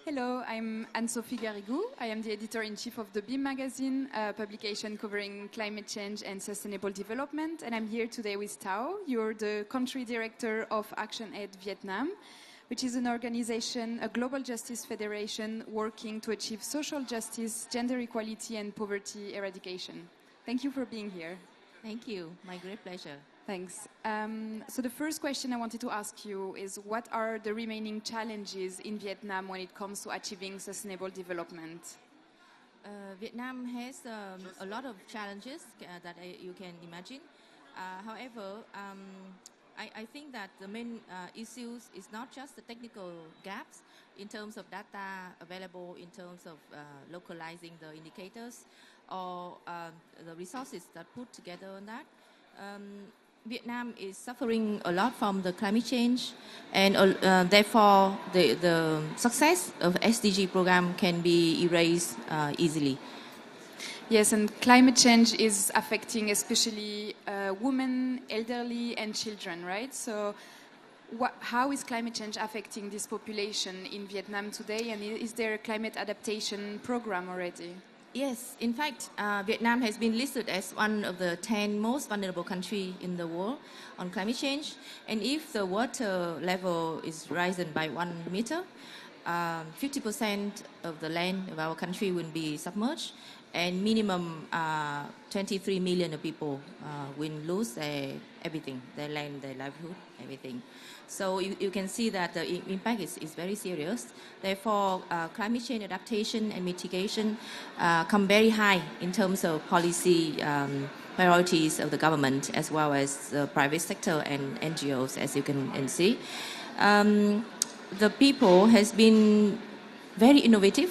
Hello, I'm Anne-Sophie Garrigou. I am the editor-in-chief of the Beam magazine, a publication covering climate change and sustainable development. And I'm here today with Thao. You're the country director of ActionAid Vietnam, which is an organization, a global justice federation working to achieve social justice, gender equality, and poverty eradication. Thank you for being here. Thank you. My great pleasure. Thanks. So the first question I wanted to ask you is, what are the remaining challenges in Vietnam when it comes to achieving sustainable development? Vietnam has a lot of challenges that you can imagine. However, I think that the main issues is not just the technical gaps in terms of data available, in terms of localizing the indicators or the resources that put together on that. Vietnam is suffering a lot from the climate change, and therefore the success of SDG program can be erased easily. Yes, and climate change is affecting especially women, elderly, and children, right? So how is climate change affecting this population in Vietnam today, and is there a climate adaptation program already? Yes, in fact, Vietnam has been listed as one of the 10 most vulnerable countries in the world on climate change. And if the water level is risen by 1 meter, 50% of the land of our country will be submerged, and minimum 23 million of people will lose their everything, their land, their livelihood, everything. So you can see that the impact is very serious. Therefore, climate change adaptation and mitigation come very high in terms of policy priorities of the government as well as the private sector and NGOs, as you can see. The people has been very innovative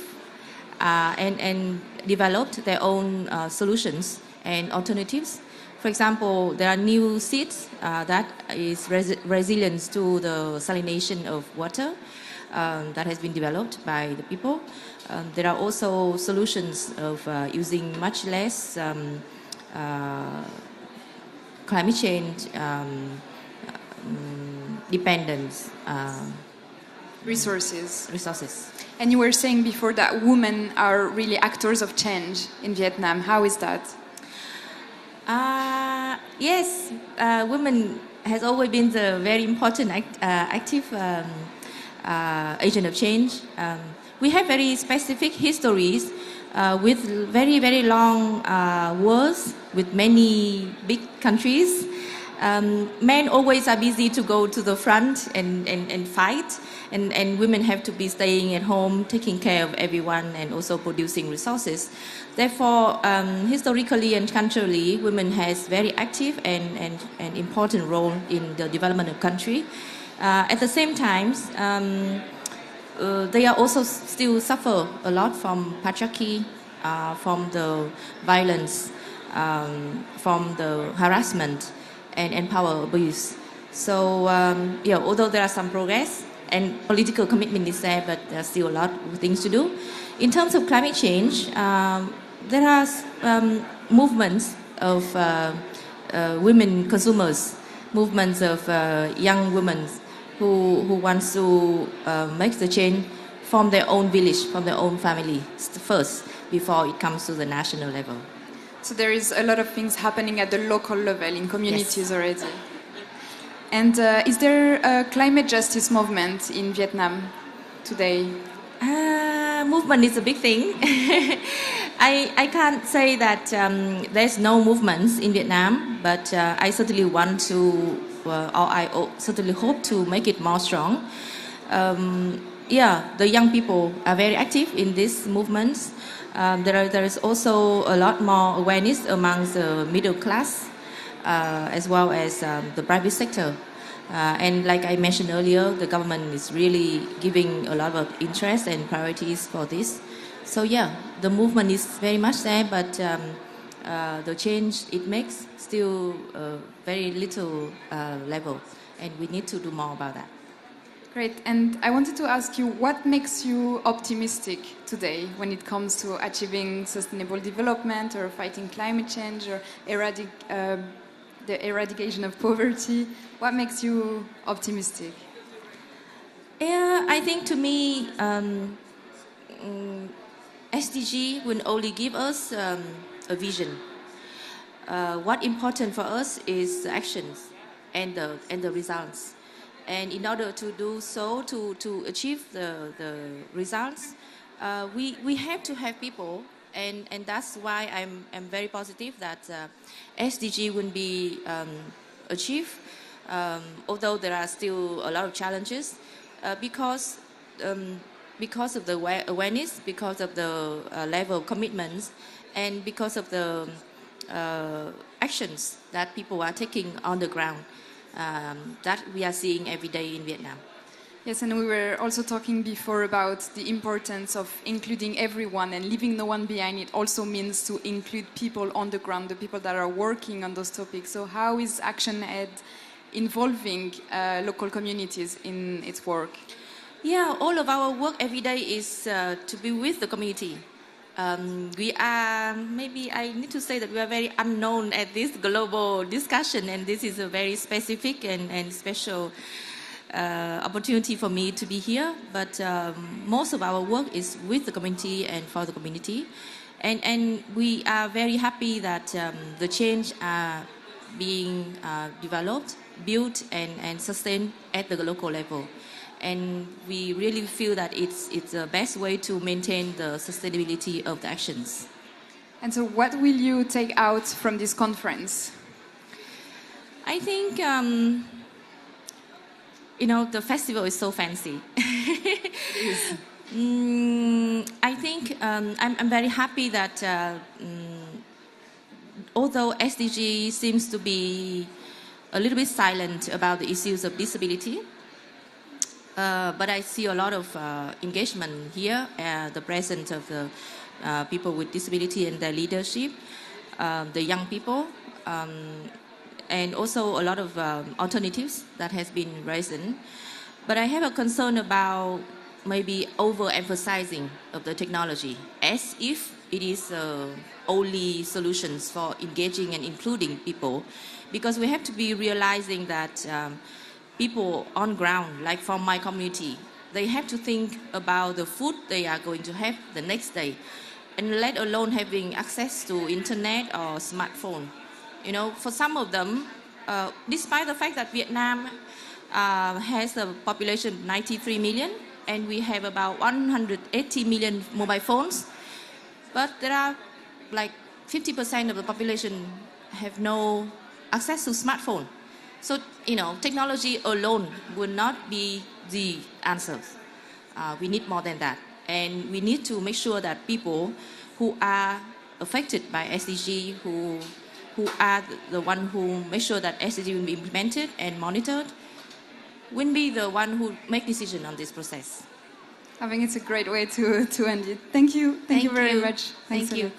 and developed their own solutions and alternatives. For example, there are new seeds that is resilient to the salination of water that has been developed by the people. There are also solutions of using much less climate change dependence resources. And you were saying before that women are really actors of change in Vietnam. How is that? Yes, women has always been the very important active agent of change. We have very specific histories with very, very long wars with many big countries. Men always are busy to go to the front and fight, and women have to be staying at home, taking care of everyone, and also producing resources. Therefore, historically and culturally, women has very active and important role in the development of country. At the same time, they are also still suffer a lot from patriarchy, from the violence, from the harassment, and power abuse. So, although there are some progress and political commitment is there, but there are still a lot of things to do. In terms of climate change, there are movements of women consumers, movements of young women who wants to make the change from their own village, from their own family first, before it comes to the national level. So there is a lot of things happening at the local level in communities Yes. already. And is there a climate justice movement in Vietnam today? Movement is a big thing. I can't say that there's no movements in Vietnam, but I certainly want to, or I certainly hope to make it more strong. The young people are very active in these movements. There is also a lot more awareness among the middle class as well as the private sector. And like I mentioned earlier, the government is really giving a lot of interest and priorities for this. So the movement is very much there, but the change it makes still very little level, and we need to do more about that. Great. And I wanted to ask you, what makes you optimistic today when it comes to achieving sustainable development or fighting climate change or the eradication of poverty? What makes you optimistic? I think to me, SDG will only give us a vision. What important for us is the actions and the results. And in order to do so, to achieve the results, we have to have people, and that's why I'm very positive that SDG will be achieved, although there are still a lot of challenges, because of the awareness, because of the level of commitments, and because of the actions that people are taking on the ground that we are seeing every day in Vietnam. Yes, and we were also talking before about the importance of including everyone, and leaving no one behind. It also means to include people on the ground, the people that are working on those topics. So how is ActionAid involving local communities in its work? Yeah, all of our work every day is to be with the community. We are, maybe I need to say that we are very unknown at this global discussion, and this is a very specific and special opportunity for me to be here. But most of our work is with the community and for the community. And we are very happy that the change are being developed, built, and sustained at the local level. And we really feel that it's the best way to maintain the sustainability of the actions. And so what will you take out from this conference? I think, the festival is so fancy. I think I'm very happy that although SDG seems to be a little bit silent about the issues of disability, but I see a lot of engagement here, the presence of the people with disability and their leadership, the young people, and also a lot of alternatives that has been raised. But I have a concern about maybe overemphasizing of the technology, as if it is only solutions for engaging and including people, because we have to be realizing that people on ground, like from my community, they have to think about the food they are going to have the next day, and let alone having access to internet or smartphone. For some of them, despite the fact that Vietnam has a population of 93 million, and we have about 180 million mobile phones, but there are like 50% of the population have no access to smartphone. So, technology alone will not be the answer. We need more than that. And we need to make sure that people who are affected by SDG, who are the one who make sure that SDG will be implemented and monitored, will be the one who make decision on this process. I think it's a great way to end it. Thank you. Thank you very much. Thank you.